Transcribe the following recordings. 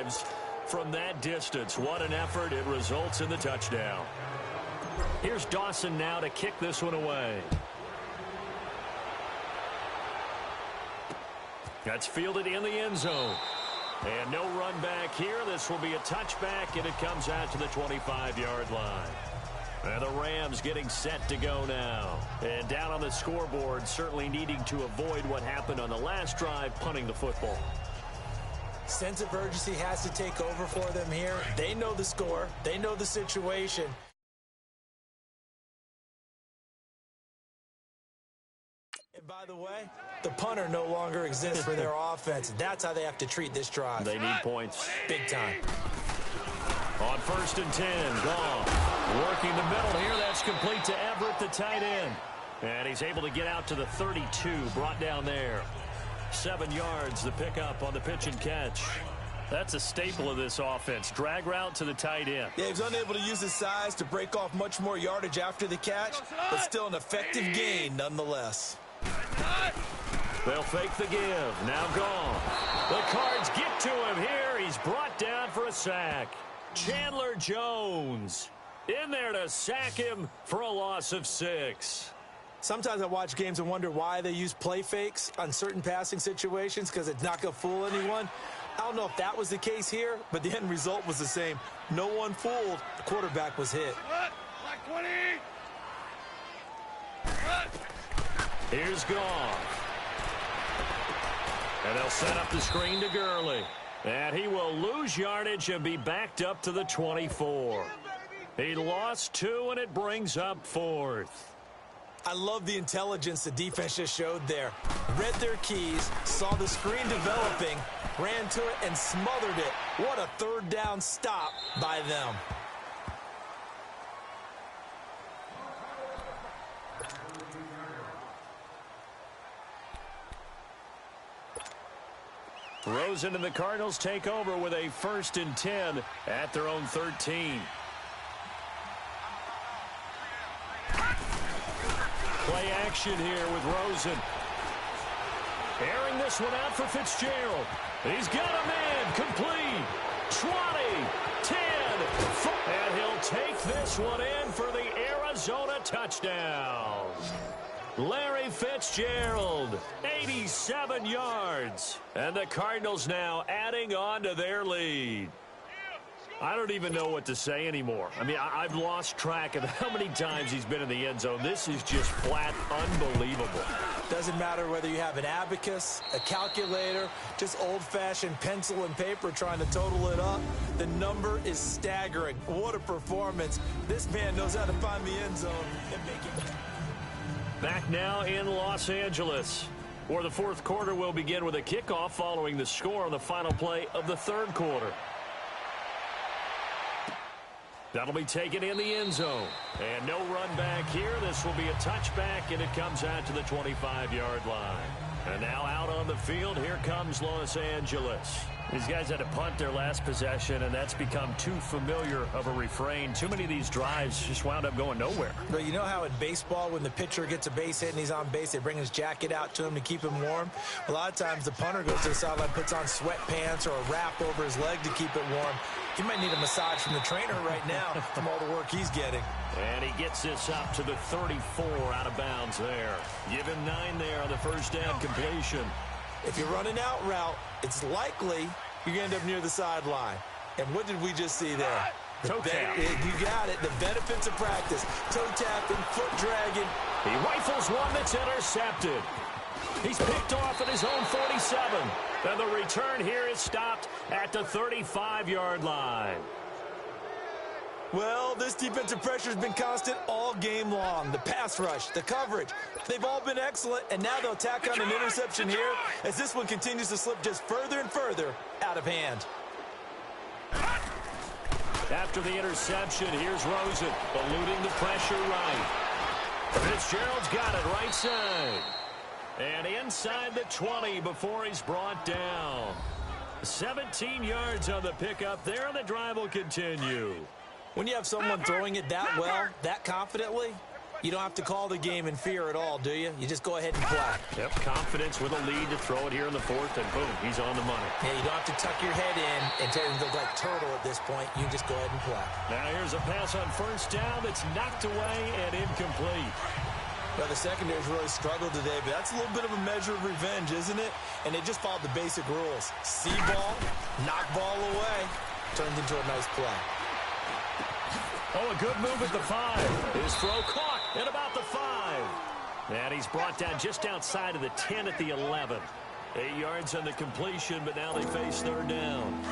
drives from that distance. What an effort. It results in the touchdown. Here's Dawson now to kick this one away. That's fielded in the end zone. And no run back here. This will be a touchback, and it comes out to the 25-yard line. And the Rams getting set to go now. And down on the scoreboard, certainly needing to avoid what happened on the last drive, punting the football. Sense of urgency has to take over for them here. They know the score. They know the situation. And by the way, the punter no longer exists for their offense. That's how they have to treat this drive. They need points. Big time. On 1st and 10, Goff working the middle here. That's complete to Everett, the tight end. And he's able to get out to the 32, brought down there. 7 yards, the pickup on the pitch and catch. That's a staple of this offense. Drag route to the tight end. Yeah, he was unable to use his size to break off much more yardage after the catch, but still an effective gain nonetheless. They'll fake the give. Now Goff. The Cards get to him here. He's brought down for a sack. Chandler Jones in there to sack him for a loss of 6. Sometimes I watch games and wonder why they use play fakes on certain passing situations because it's not going to fool anyone. I don't know if that was the case here, but the end result was the same. No one fooled. The quarterback was hit. Here's Goff. And they'll set up the screen to Gurley. And he will lose yardage and be backed up to the 24. He lost 2, and it brings up 4th. I love the intelligence the defense just showed there. Read their keys, saw the screen developing, ran to it, and smothered it. What a third down stop by them. Rosen and the Cardinals take over with a 1st and 10 at their own 13. Play action here with Rosen. Airing this one out for Fitzgerald. He's got a man complete. 20, 10, 4. And he'll take this one in for the Arizona touchdown. Larry Fitzgerald, 87 yards. And the Cardinals now adding on to their lead. I don't even know what to say anymore. I mean, I've lost track of how many times he's been in the end zone. This is just flat unbelievable. Doesn't matter whether you have an abacus, a calculator, just old-fashioned pencil and paper trying to total it up. The number is staggering. What a performance. This man knows how to find the end zone and make it. Back now in Los Angeles, where the 4th quarter will begin with a kickoff following the score on the final play of the 3rd quarter. That'll be taken in the end zone. And no run back here. This will be a touchback, and it comes out to the 25-yard line. And now out on the field, here comes Los Angeles. These guys had to punt their last possession, and that's become too familiar of a refrain. Too many of these drives just wound up going nowhere. But you know how in baseball, when the pitcher gets a base hit and he's on base, they bring his jacket out to him to keep him warm? A lot of times the punter goes to the sideline, puts on sweatpants or a wrap over his leg to keep it warm. He might need a massage from the trainer right now from all the work he's getting. And he gets this up to the 34 out of bounds there. Give him 9 there on the first down completion. If you're running out route, it's likely you're going to end up near the sideline. And what did we just see there? Toe tap. You got it. The benefits of practice. Toe tapping, foot dragging. He rifles one that's intercepted. He's picked off at his own 47. And the return here is stopped at the 35-yard line. Well, this defensive pressure has been constant all game long. The pass rush, the coverage, they've all been excellent, and now they'll tack on an interception here as this one continues to slip just further and further out of hand. After the interception, here's Rosen, eluding the pressure right. Fitzgerald's got it right side. And inside the 20 before he's brought down. 17 yards on the pickup there, and the drive will continue. When you have someone throwing it that well, that confidently, You don't have to call the game in fear at all, do you? You just go ahead and play. Yep, confidence with a lead to throw it here in the fourth, and boom, he's on the money. Yeah, you don't have to tuck your head in and turn into like turtle at this point. You just go ahead and play. Now here's a pass on first down that's knocked away and incomplete. Well, the secondary's really struggled today, but that's a little bit of a measure of revenge, isn't it? And they just followed the basic rules. See ball, knock ball away, turns into a nice play. Oh, a good move at the 5. His throw caught at about the 5. And he's brought down just outside of the 10 at the 11. 8 yards on the completion, but now they face third down.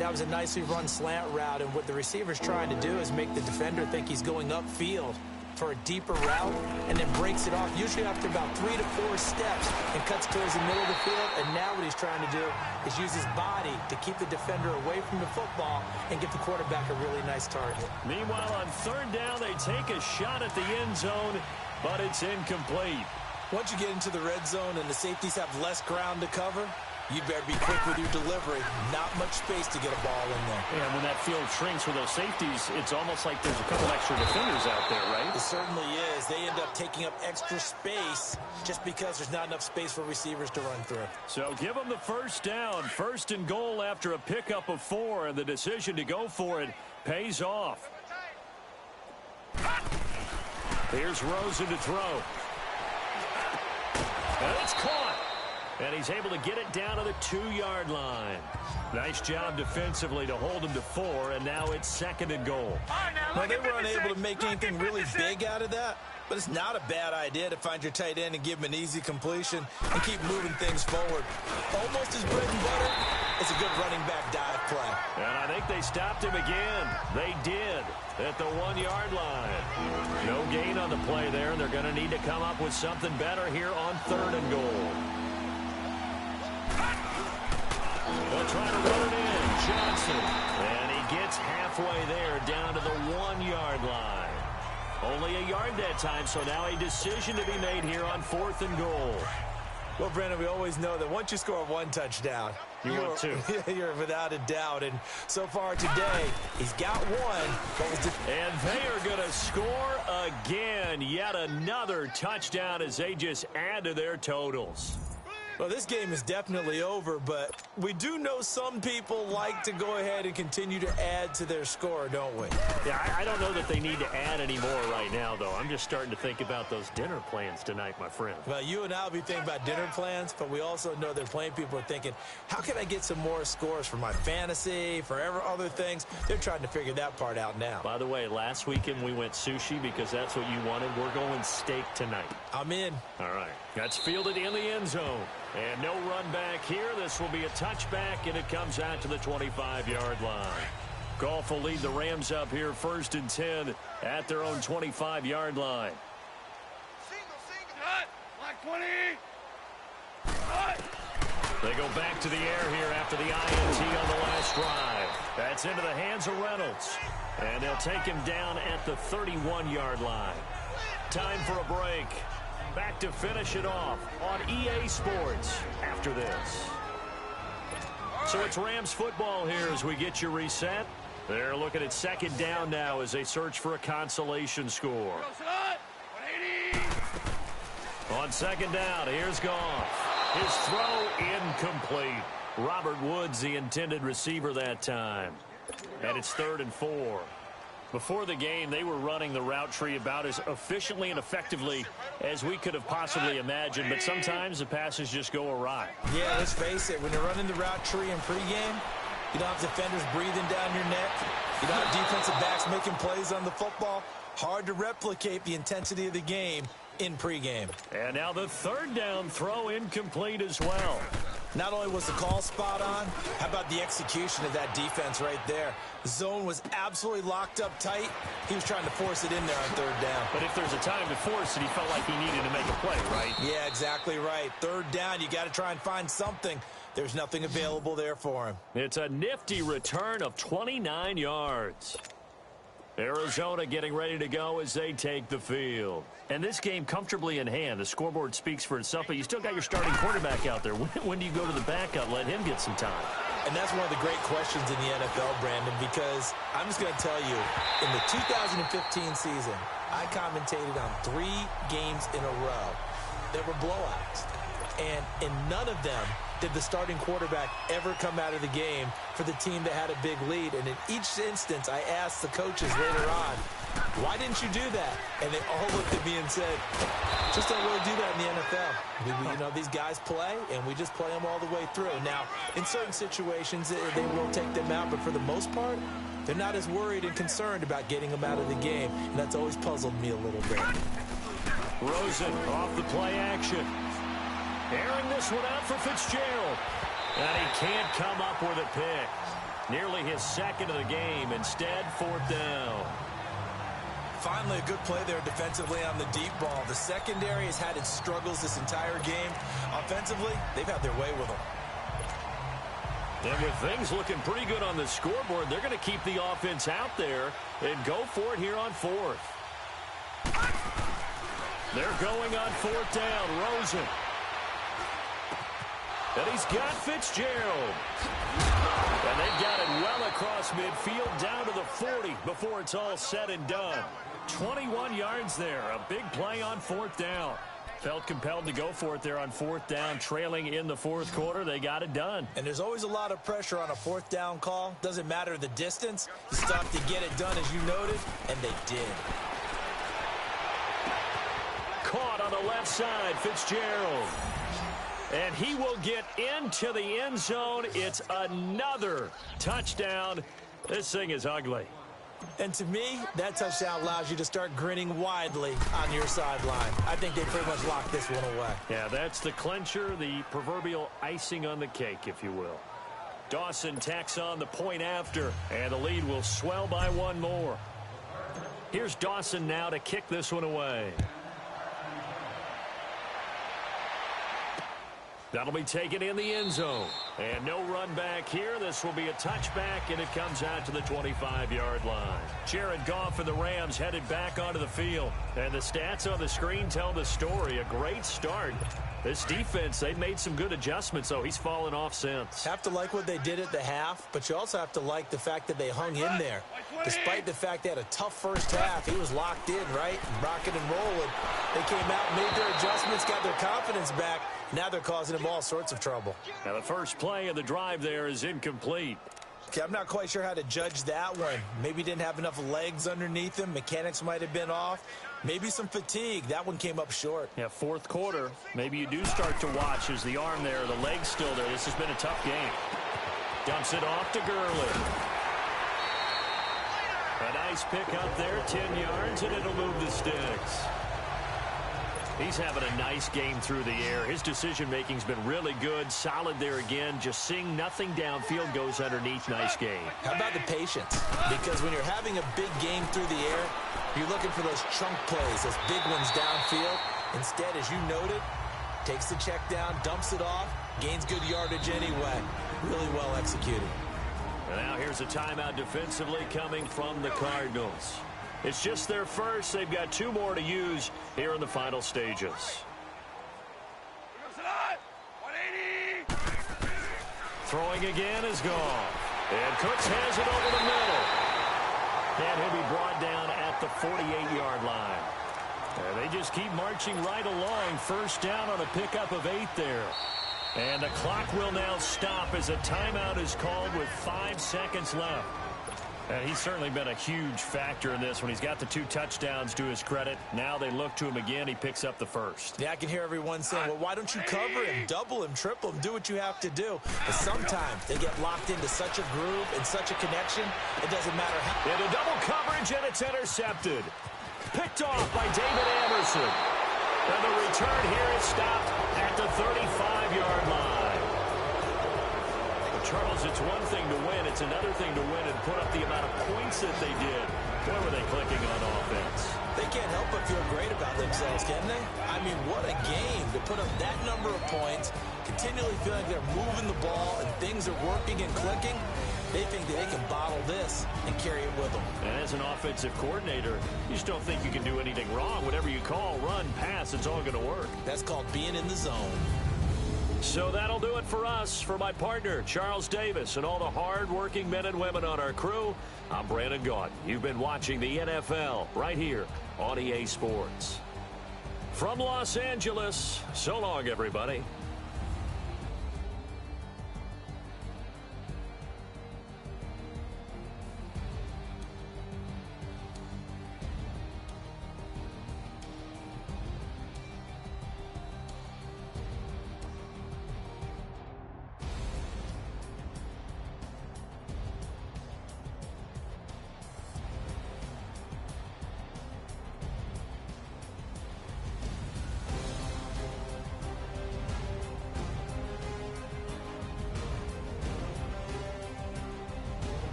That was a nicely run slant route, and what the receiver's trying to do is make the defender think he's going upfield for a deeper route, and then breaks it off, usually after about 3 to 4 steps, and cuts towards the middle of the field. And now what he's trying to do is use his body to keep the defender away from the football and give the quarterback a really nice target. Meanwhile, on third down, they take a shot at the end zone, but it's incomplete. Once you get into the red zone and the safeties have less ground to cover, you better be quick with your delivery. Not much space to get a ball in there. And when that field shrinks with those safeties, it's almost like there's a couple extra defenders out there, right? It certainly is. They end up taking up extra space just because there's not enough space for receivers to run through. So give them the first down. First and goal after a pickup of 4, and the decision to go for it pays off. Here's Rosen to throw. And it's caught. And he's able to get it down to the 2-yard line. Nice job defensively to hold him to 4, and now it's second and goal. Well, they were unable to make anything really big out of that, but it's not a bad idea to find your tight end and give him an easy completion and keep moving things forward. Almost his bread and butter. It's a good running back dive play. And I think they stopped him again. They did at the 1-yard line. No gain on the play there, and they're going to need to come up with something better here on third and goal. They'll try to run it in. Johnson. And he gets halfway there down to the 1-yard line. Only a yard that time, so now a decision to be made here on fourth and goal. Well, Brandon, we always know that once you score 1 touchdown, you're 2. You're without a doubt. And so far today, he's got 1. And they are going to score again. Yet another touchdown as they just add to their totals. Well, this game is definitely over, but we do know some people like to go ahead and continue to add to their score, don't we? Yeah, I don't know that they need to add any more right now, though. I'm just starting to think about those dinner plans tonight, my friend. Well, you and I will be thinking about dinner plans, but we also know that plenty of people are thinking, how can I get some more scores for my fantasy, for other things? They're trying to figure that part out now. By the way, last weekend we went sushi because that's what you wanted. We're going steak tonight. I'm in. All right. That's fielded in the end zone. And no run back here. This will be a touchback, and it comes out to the 25-yard line. Goff will lead the Rams up here first and 10 at their own 25-yard line. Cut! Black 20! Cut! They go back to the air here after the INT on the last drive. That's into the hands of Reynolds. And they'll take him down at the 31-yard line. Time for a break. Back to finish it off on EA Sports after this. So it's Rams football here as we get you reset. They're looking at second down now as they search for a consolation score. On second down, here's Goff. His throw incomplete. Robert Woods, the intended receiver that time. And it's 3rd and 4. Before the game, they were running the route tree about as efficiently and effectively as we could have possibly imagined, but sometimes the passes just go awry. Yeah, let's face it, when you're running the route tree in pregame, you don't have defenders breathing down your neck. You don't have defensive backs making plays on the football. Hard to replicate the intensity of the game in pregame. And now the 3rd down throw incomplete as well. Not only was the call spot on, how about the execution of that defense right there? The zone was absolutely locked up tight. He was trying to force it in there on 3rd down. But if there's a time to force it, he felt like he needed to make a play, right? Yeah, exactly right. 3rd down, you got to try and find something. There's nothing available there for him. It's a nifty return of 29 yards. Arizona getting ready to go as they take the field. And this game comfortably in hand. The scoreboard speaks for itself, but you still got your starting quarterback out there. When do you go to the backup? Let him get some time. And that's one of the great questions in the NFL, Brandon, because I'm just going to tell you, in the 2015 season, I commentated on 3 games in a row that were blowouts. And in none of them did the starting quarterback ever come out of the game for the team that had a big lead. And in each instance, I asked the coaches later on, why didn't you do that? And they all looked at me and said, just don't really do that in the NFL. You know, these guys play, and we just play them all the way through. Now, in certain situations, they will take them out, but for the most part, they're not as worried and concerned about getting them out of the game, and that's always puzzled me a little bit. Rosen off the play action. Airing this one out for Fitzgerald. And he can't come up with a pick. Nearly his second of the game. Instead, 4th down. Finally, a good play there defensively on the deep ball. The secondary has had its struggles this entire game. Offensively, they've had their way with them. And with things looking pretty good on the scoreboard, they're going to keep the offense out there and go for it here on 4th. They're going on 4th down. Rosen. And he's got Fitzgerald. And they've got it well across midfield down to the 40 before it's all said and done. 21 yards there. A big play on 4th down. Felt compelled to go for it there on 4th down, trailing in the 4th quarter. They got it done. And there's always a lot of pressure on a 4th down call. Doesn't matter the distance. You stop to get it done, as you noted, and they did. Caught on the left side, Fitzgerald. And he will get into the end zone. It's another touchdown. This thing is ugly. And to me, that touchdown allows you to start grinning widely on your sideline. I think they pretty much locked this one away. Yeah, that's the clincher, the proverbial icing on the cake, if you will. Dawson tacks on the point after, and the lead will swell by one more. Here's Dawson now to kick this one away. That'll be taken in the end zone. And no run back here. This will be a touchback, and it comes out to the 25-yard line. Jared Goff and the Rams headed back onto the field. And the stats on the screen tell the story. A great start. This defense, they've made some good adjustments, so he's fallen off since. Have to like what they did at the half, but you also have to like the fact that they hung in there. Despite the fact they had a tough first half, he was locked in, right? Rocking and rolling. They came out, made their adjustments, got their confidence back. Now they're causing him all sorts of trouble. Now the first play of the drive there is incomplete. Okay, I'm not quite sure how to judge that one. Maybe didn't have enough legs underneath him. Mechanics might have been off. Maybe some fatigue. That one came up short. Yeah, 4th quarter. Maybe you do start to watch as the arm there, the leg's still there. This has been a tough game. Dumps it off to Gurley. A nice pick up there, 10 yards, and it'll move the sticks. He's having a nice game through the air. His decision-making's been really good. Solid there again. Just seeing nothing downfield goes underneath. Nice game. How about the patience? Because when you're having a big game through the air, you're looking for those chunk plays, those big ones downfield. Instead, as you noted, takes the check down, dumps it off, gains good yardage anyway. Really well executed. And now here's a timeout defensively coming from the Cardinals. It's just their first. They've got 2 more to use here in the final stages. Throwing again is gone. And Cooks has it over the middle. And he'll be brought down at the 48-yard line. And they just keep marching right along. First down on a pickup of 8 there. And the clock will now stop as a timeout is called with 5 seconds left. And he's certainly been a huge factor in this when he's got the 2 touchdowns to his credit. Now they look to him again. He picks up the first. Yeah, I can hear everyone saying, well, why don't you cover him, double him, triple him, do what you have to do. But sometimes they get locked into such a groove and such a connection, it doesn't matter how. Into double coverage, and it's intercepted. Picked off by David Anderson. And the return here is stopped at the 35-yard line. Charles, it's one thing to win. It's another thing to win and put up the amount of points that they did. Boy, were they clicking on offense. They can't help but feel great about themselves, can they? I mean, what a game to put up that number of points, continually feeling they're moving the ball and things are working and clicking. They think that they can bottle this and carry it with them. And as an offensive coordinator, you just don't think you can do anything wrong. Whatever you call, run, pass, it's all going to work. That's called being in the zone. So that'll do it for us. For my partner, Charles Davis, and all the hard-working men and women on our crew, I'm Brandon Gaudin. You've been watching the NFL right here on EA Sports. From Los Angeles, so long, everybody.